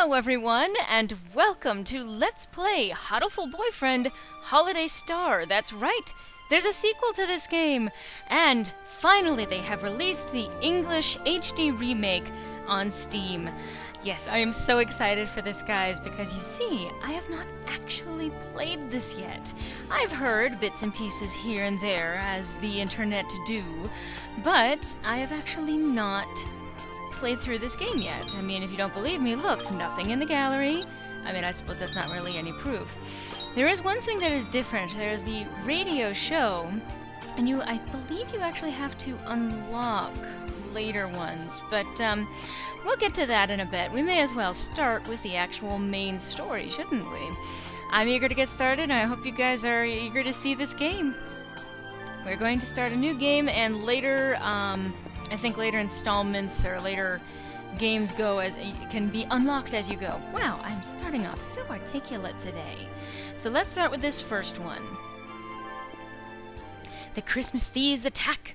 Hello everyone, and welcome to Let's Play Hatoful Boyfriend Holiday Star. That's right, there's a sequel to this game, and finally they have released the English HD remake on Steam. Yes, I am so excited for this, guys, because you see, I have not actually played this yet. I've heard bits and pieces here and there, as the internet do, but I have actually not played through this game yet. I mean, if you don't believe me, look, nothing in the gallery. I mean, I suppose that's not really any proof. There is one thing that is different. There's the radio show, and I believe you actually have to unlock later ones, but we'll get to that in a bit. We may as well start with the actual main story, shouldn't we? I'm eager to get started, and I hope you guys are eager to see this game. We're going to start a new game, and later, I think later installments or later games can be unlocked as you go. Wow, I'm starting off so articulate today. So let's start with this first one. The Christmas thieves attack!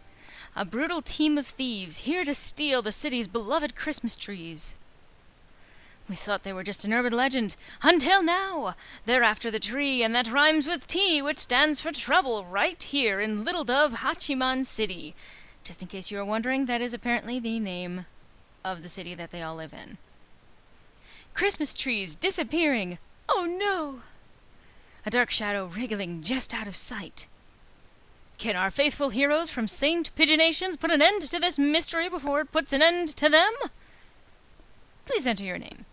A brutal team of thieves here to steal the city's beloved Christmas trees. We thought they were just an urban legend, until now! They're after the tree, and that rhymes with T, which stands for trouble, right here in Little Dove, Hachiman City. Just in case you were wondering, that is apparently the name of the city that they all live in. Christmas trees disappearing! Oh no! A dark shadow wriggling just out of sight. Can our faithful heroes from Saint Pigeonations put an end to this mystery before it puts an end to them? Please enter your name.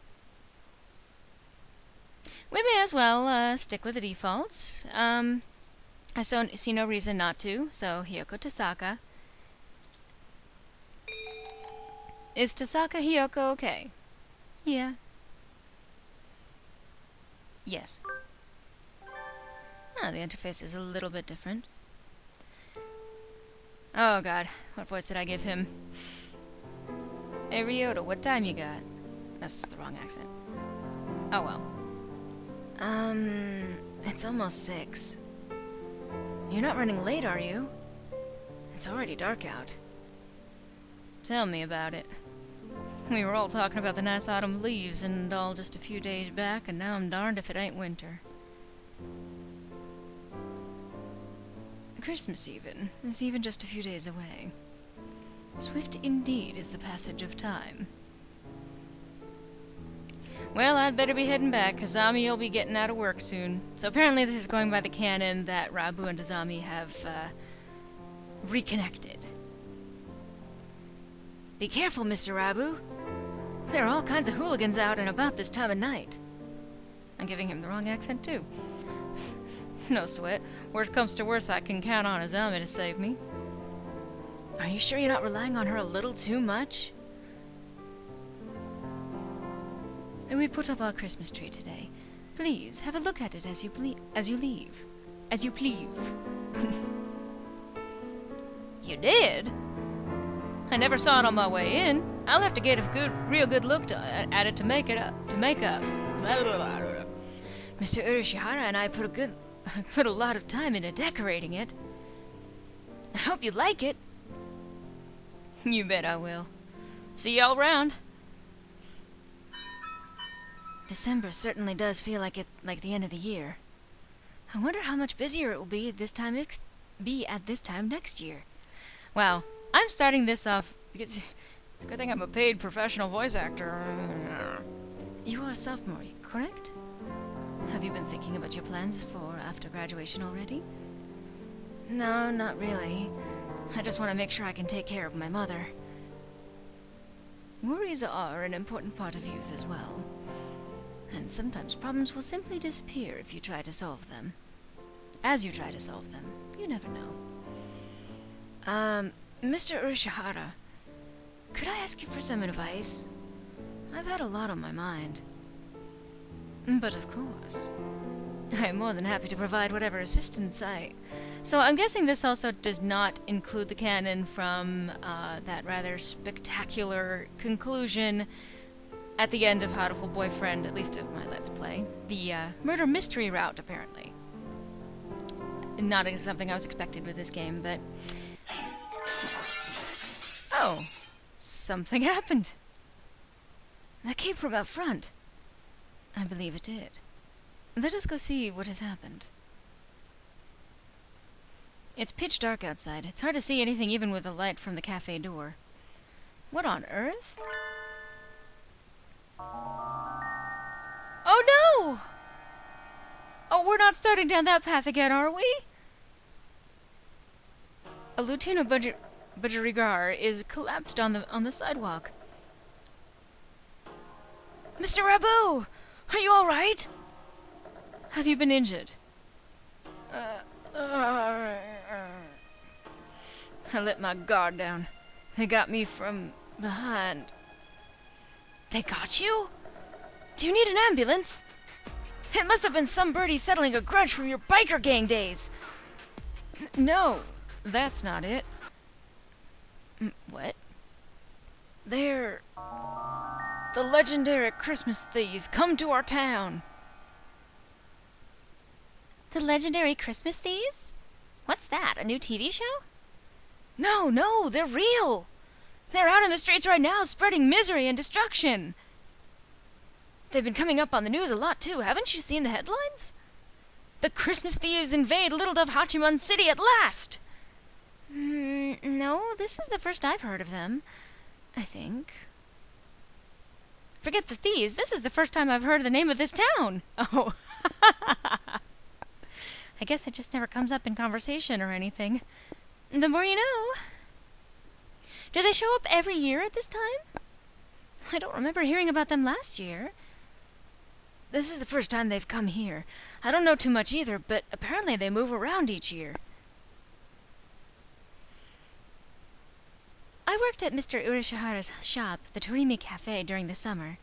We may as well stick with the defaults. I see no reason not to, so HIYOKO Tasaka. Is Tasaka HIYOKO okay? Yeah. Yes. The interface is a little bit different. Oh god, what voice did I give him? Hey Ryota, what time you got? That's the wrong accent. Oh well. It's almost 6. You're not running late, are you? It's already dark out. Tell me about it. We were all talking about the nice autumn leaves and all just a few days back, and now I'm darned if it ain't winter. Christmas is even just a few days away. Swift indeed is the passage of time. Well, I'd better be heading back, cause Zami'll be getting out of work soon. So apparently this is going by the canon that Rabu and Azami have, reconnected. Be careful, Mr. Rabu. There are all kinds of hooligans out and about this time of night. I'm giving him the wrong accent, too. No sweat. Worst comes to worst, I can count on Azami to save me. Are you sure you're not relying on her a little too much? We put up our Christmas tree today. Please, have a look at it as you leave. As you please. You did? I never saw it on my way in. I'll have to get a real good look at it to make up. Blah, blah, blah, blah. Mr. Urashihara and I put a lot of time into decorating it. I hope you like it. You bet I will. See y'all around. December certainly does feel like the end of the year. I wonder how much busier it will be at this time next year. Wow, I'm starting this off because it's a good thing I'm a paid professional voice actor. You are a sophomore, correct? Have you been thinking about your plans for after graduation already? No, not really. I just want to make sure I can take care of my mother. Worries are an important part of youth as well. And sometimes problems will simply disappear if you try to solve them. As you try to solve them, you never know. Mr. Urashihara, could I ask you for some advice? I've had a lot on my mind. But of course, I am more than happy to provide whatever assistance So I'm guessing this also does not include the canon from that rather spectacular conclusion at the end of Hatoful Boyfriend, at least of my Let's Play. The murder mystery route, apparently. Not something I was expected with this game, but... Oh, something happened. That came from out front. I believe it did. Let us go see what has happened. It's pitch dark outside. It's hard to see anything even with the light from the cafe door. What on earth? Oh no! Oh, we're not starting down that path again, are we? A Lieutenant Budgerigar is collapsed on the sidewalk. Mr. Rabu! Are you alright? Have you been injured? I let my guard down. They got me from behind. They got you? Do you need an ambulance? It must have been some birdie settling a grudge from your biker gang days. No, that's not it. What? They're the legendary Christmas thieves come to our town. The legendary Christmas thieves? What's that, a new TV show? No, they're real. They're out in the streets right now spreading misery and destruction. They've been coming up on the news a lot too, haven't you seen the headlines? The Christmas thieves invade Little Dove Hachiman City at last! No, this is the first I've heard of them, I think. Forget the thieves, this is the first time I've heard the name of this town! Oh, I guess it just never comes up in conversation or anything. The more you know. Do they show up every year at this time? I don't remember hearing about them last year. This is the first time they've come here. I don't know too much either, but apparently they move around each year. I worked at Mr. Urishihara's shop, the Torimi Cafe, during the summer.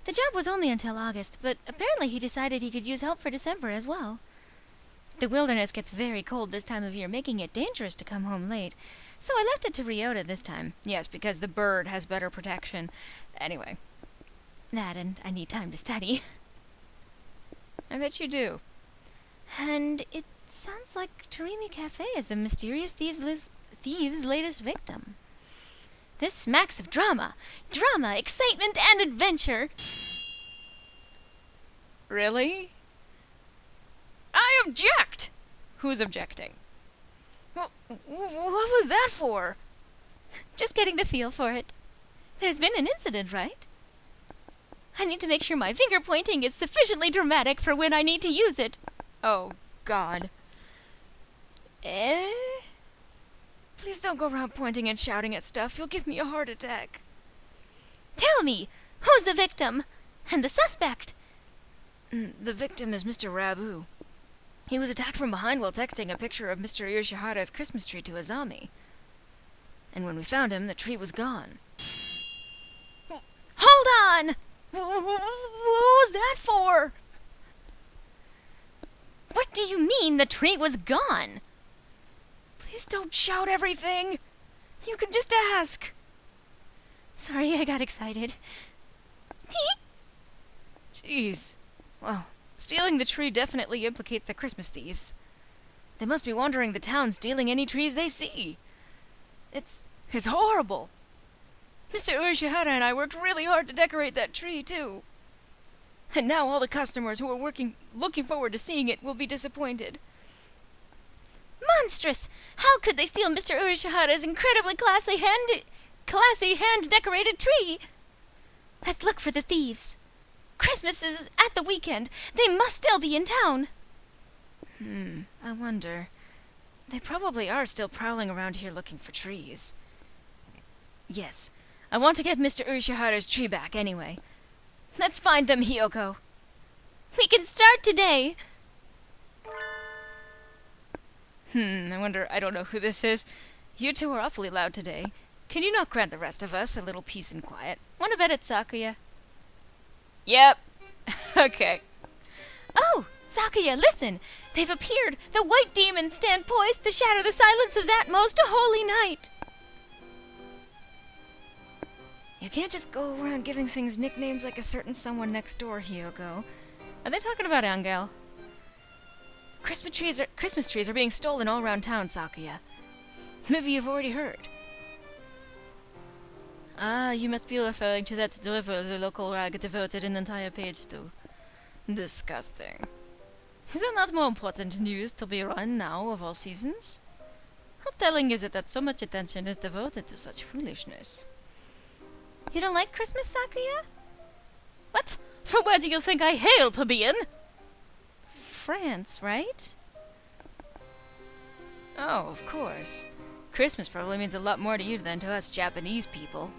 The job was only until August, but apparently he decided he could use help for December as well. The wilderness gets very cold this time of year, making it dangerous to come home late, so I left it to Ryota this time. Yes, because the bird has better protection. Anyway, that and I need time to study. I bet you do. And it sounds like Torimi Cafe is the mysterious thieves' latest victim. This smacks of drama, excitement, and adventure. Really? I object! Who's objecting? What was that for? Just getting the feel for it. There's been an incident, right? I need to make sure my finger pointing is sufficiently dramatic for when I need to use it. Oh, God. Please don't go around pointing and shouting at stuff. You'll give me a heart attack. Tell me, who's the victim? And the suspect? The victim is Mr. Rabu. He was attacked from behind while texting a picture of Mr. Yoshihara's Christmas tree to Azami. And when we found him, the tree was gone. Hold on! What was that for? What do you mean the tree was gone? Please don't shout everything. You can just ask. Sorry, I got excited. Jeez. Well, stealing the tree definitely implicates the Christmas thieves. They must be wandering the town stealing any trees they see. It's horrible. Mr. Urishihara and I worked really hard to decorate that tree, too. And now all the customers who are looking forward to seeing it will be disappointed. Monstrous! How could they steal Mr. Urishihara's incredibly classy hand-decorated tree? Let's look for the thieves. Christmas is at the weekend. They must still be in town. I wonder. They probably are still prowling around here looking for trees. Yes, I want to get Mr. Urishihara's tree back anyway. Let's find them, HIYOKO. We can start today. I don't know who this is. You two are awfully loud today. Can you not grant the rest of us a little peace and quiet? Want to bet at Sakuya? Yep. Okay. Oh, Sakuya, listen! They've appeared! The white demons stand poised to shatter the silence of that most holy night! You can't just go around giving things nicknames like a certain someone next door, HIYOKO. Are they talking about Angel? Christmas trees are being stolen all around town, Sakuya. Maybe you've already heard. Ah, you must be referring to that drivel the local rag devoted an entire page to. Disgusting. Is there not more important news to be run now of all seasons? How telling is it that so much attention is devoted to such foolishness? You don't like Christmas, Sakuya? What? From where do you think I hail, plebeian? France, right? Oh, of course. Christmas probably means a lot more to you than to us Japanese people.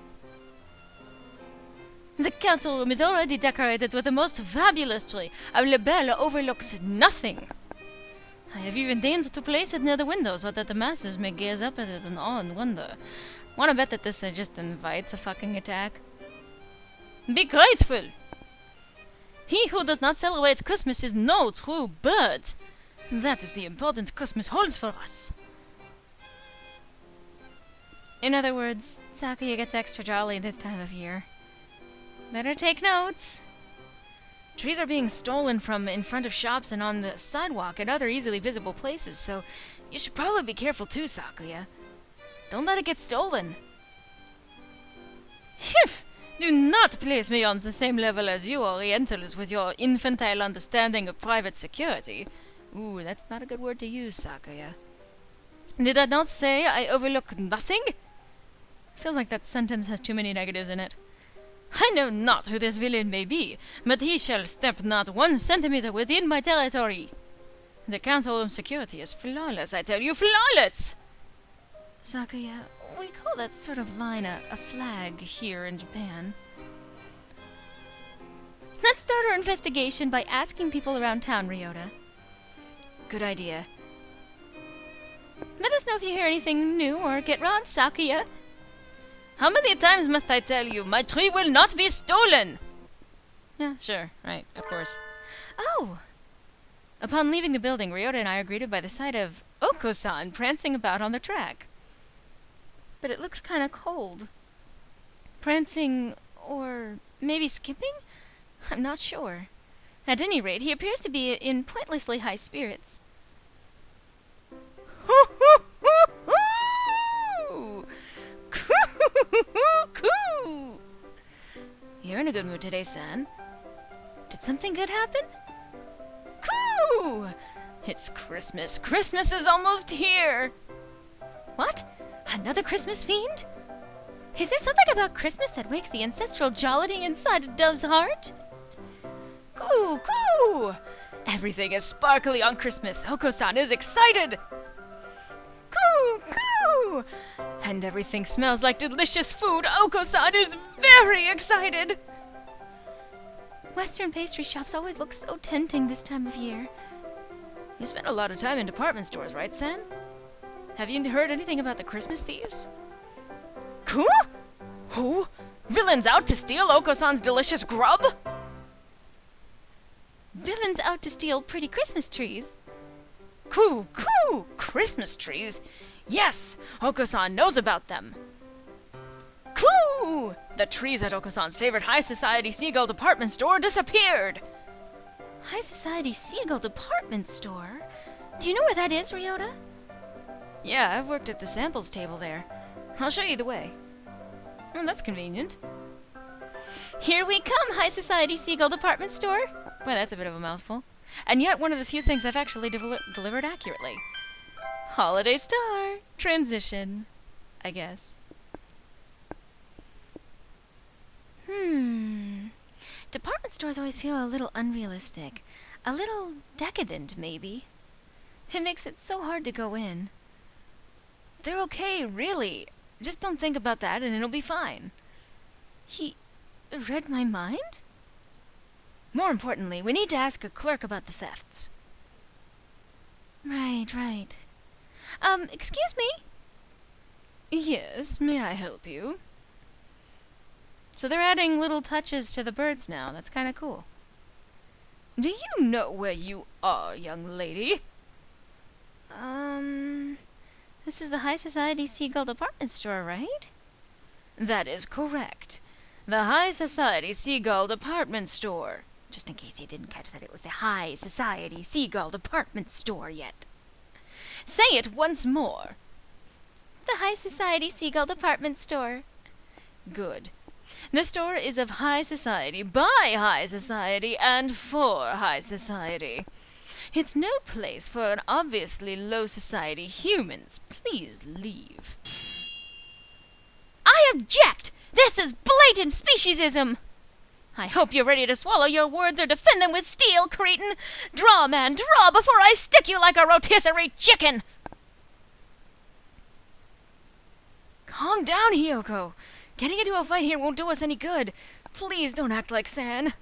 The council room is already decorated with the most fabulous tree. Our labelle overlooks nothing. I have even deigned to place it near the window so that the masses may gaze up at it in awe and wonder. Wanna bet that this just invites a fucking attack? Be grateful! He who does not celebrate Christmas is no true bird. That is the importance Christmas holds for us. In other words, Sakuya gets extra jolly this time of year. Better take notes. Trees are being stolen from in front of shops and on the sidewalk and other easily visible places, so you should probably be careful too, Sakuya. Don't let it get stolen. Phew! Do not place me on the same level as you Orientals with your infantile understanding of private security. Ooh, that's not a good word to use, Sakuya. Did I not say I overlook nothing? Feels like that sentence has too many negatives in it. I know not who this villain may be, but he shall step not 1 centimeter within my territory. The council room security is flawless, I tell you, flawless! Sakuya, we call that sort of line a flag here in Japan. Let's start our investigation by asking people around town, Ryota. Good idea. Let us know if you hear anything new or get robbed, Sakuya. How many times must I tell you, my tree will not be stolen? Yeah, sure, right, of course. Oh! Upon leaving the building, Ryota and I are greeted by the sight of Oko-san prancing about on the track. But it looks kinda cold. Prancing, or maybe skipping? I'm not sure. At any rate, he appears to be in pointlessly high spirits. You're in a good mood today, San. Did something good happen? Coo! It's Christmas. Christmas is almost here! What? Another Christmas fiend? Is there something about Christmas that wakes the ancestral jollity inside a dove's heart? Coo! Coo! Everything is sparkly on Christmas. Oko-san is excited! Coo! Coo! And everything smells like delicious food. Oko-san is very excited! Western pastry shops always look so tempting this time of year. You spend a lot of time in department stores, right, San? Have you heard anything about the Christmas thieves? Who? Who? Villains out to steal Oko-san's delicious grub? Villains out to steal pretty Christmas trees. Coo! Coo! Christmas trees? Yes! Oko-san knows about them. Coo! The trees at Oko-san's favorite high society seagull department store disappeared! High society seagull department store? Do you know where that is, Ryota? Yeah, I've worked at the samples table there. I'll show you the way. Oh, that's convenient. Here we come, High Society Seagull Department Store. Boy, that's a bit of a mouthful. And yet one of the few things I've actually delivered accurately. Holiday Star. Transition. I guess. Department stores always feel a little unrealistic. A little decadent, maybe. It makes it so hard to go in. They're okay, really. Just don't think about that and it'll be fine. He read my mind? More importantly, we need to ask a clerk about the thefts. Right. Excuse me? Yes, may I help you? So they're adding little touches to the birds now. That's kind of cool. Do you know where you are, young lady? This is the High Society Seagull Department Store, right? That is correct. The High Society Seagull Department Store. Just in case you didn't catch that it was the High Society Seagull Department Store yet. Say it once more. The High Society Seagull Department Store. Good. The store is of high society, by high society, and for high society. It's no place for an obviously low society humans. Please leave. I object! This is blatant speciesism! I hope you're ready to swallow your words or defend them with steel, cretin! Draw, man, draw before I stick you like a rotisserie chicken! Calm down, HIYOKO. Getting into a fight here won't do us any good. Please don't act like San.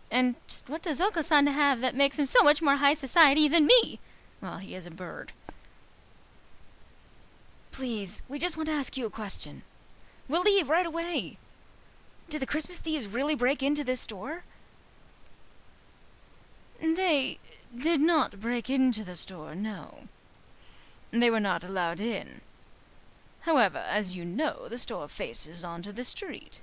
And just what does Oko-san have that makes him so much more high society than me? Well, he is a bird. Please, we just want to ask you a question. We'll leave right away. Did the Christmas thieves really break into this store? They did not break into the store, no. They were not allowed in. However, as you know, the store faces onto the street.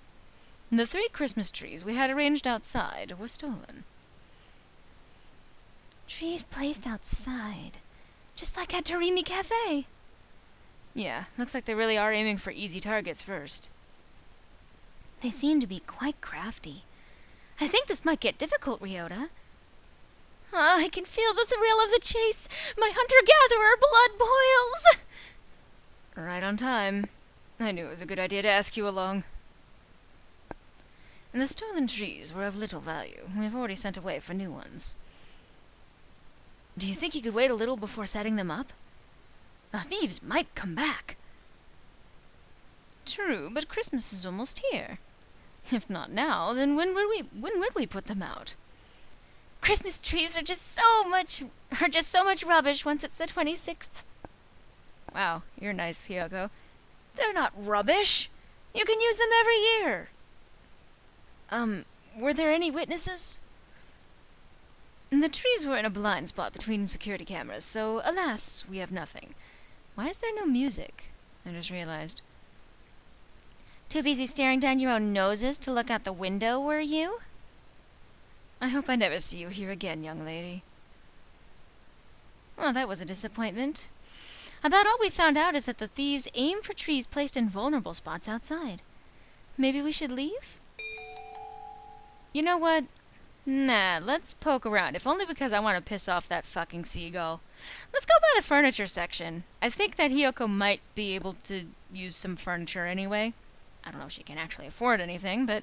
The 3 Christmas trees we had arranged outside were stolen. Trees placed outside? Just like at Torimi Cafe? Yeah, looks like they really are aiming for easy targets first. They seem to be quite crafty. I think this might get difficult, Ryota. I can feel the thrill of the chase. My hunter-gatherer blood boils. Right on time. I knew it was a good idea to ask you along. And the stolen trees were of little value. We've already sent away for new ones. Do you think you could wait a little before setting them up? The thieves might come back. True, but Christmas is almost here. If not now, then when would we put them out? Christmas trees are just so much rubbish once it's the 26th. Wow, you're nice, HIYOKO. They're not rubbish. You can use them every year. Were there any witnesses? The trees were in a blind spot between security cameras, so alas, we have nothing. Why is there no music? I just realized. Too busy staring down your own noses to look out the window, were you? I hope I never see you here again, young lady. Well, that was a disappointment. About all we found out is that the thieves aim for trees placed in vulnerable spots outside. Maybe we should leave? You know what? Nah, let's poke around, if only because I want to piss off that fucking seagull. Let's go by the furniture section. I think that HIYOKO might be able to use some furniture anyway. I don't know if she can actually afford anything, but...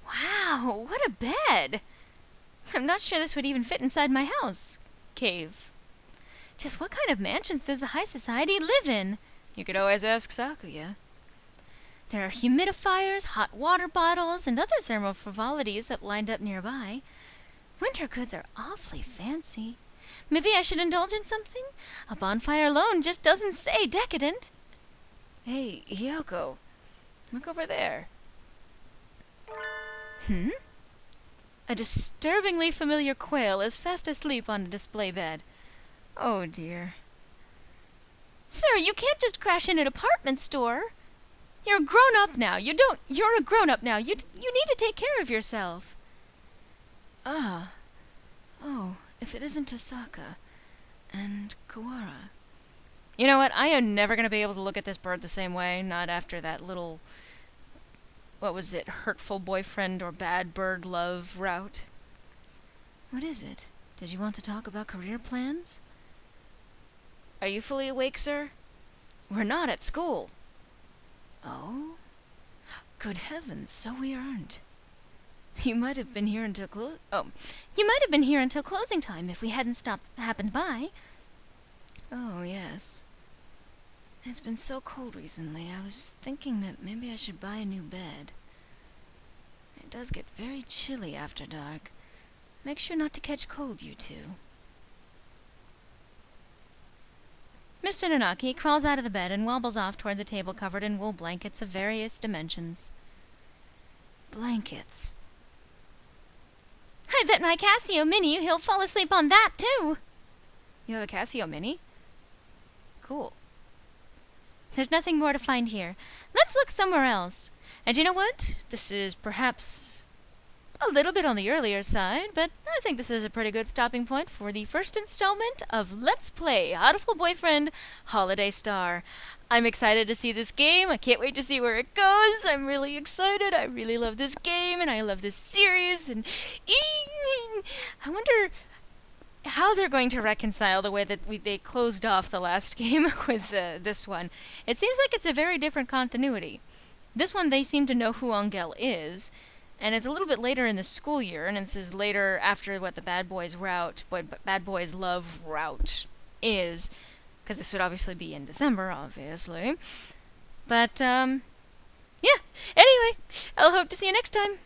Wow, what a bed! I'm not sure this would even fit inside my house. Cave. Just what kind of mansions does the high society live in? You could always ask Sakuya. There are humidifiers, hot water bottles, and other thermal frivolities that lined up nearby. Winter goods are awfully fancy. Maybe I should indulge in something? A bonfire alone just doesn't say decadent. Hey, HIYOKO, look over there. A disturbingly familiar quail is fast asleep on a display bed. Oh dear. Sir, you can't just crash in an apartment store. You're grown up now. You're a grown up now. You need to take care of yourself. Ah. Oh, if it isn't Tasaka and Kawara. You know what? I am never going to be able to look at this bird the same way, not after that little, what was it, hurtful boyfriend or bad bird love route. What is it? Did you want to talk about career plans? Are you fully awake, sir? We're not at school. Oh? Good heavens, so we aren't. You might have been here until closing time if we hadn't happened by. Oh, yes. It's been so cold recently, I was thinking that maybe I should buy a new bed. It does get very chilly after dark. Make sure not to catch cold, you two. Mr. Nanaki crawls out of the bed and wobbles off toward the table covered in wool blankets of various dimensions. Blankets. I bet my Casio Mini he'll fall asleep on that, too. You have a Casio Mini? Cool. There's nothing more to find here. Let's look somewhere else. And you know what? This is perhaps a little bit on the earlier side, but I think this is a pretty good stopping point for the first installment of Let's Play Hatoful Boyfriend Holiday Star. I'm excited to see this game. I can't wait to see where it goes. I'm really excited. I really love this game, and I love this series, and I wonder how they're going to reconcile the way that they closed off the last game with this one. It seems like it's a very different continuity. This one, they seem to know who Angel is, and it's a little bit later in the school year, and this is later after what the Bad Boys Love route is, because this would obviously be in December, obviously. But, yeah. Anyway, I'll hope to see you next time.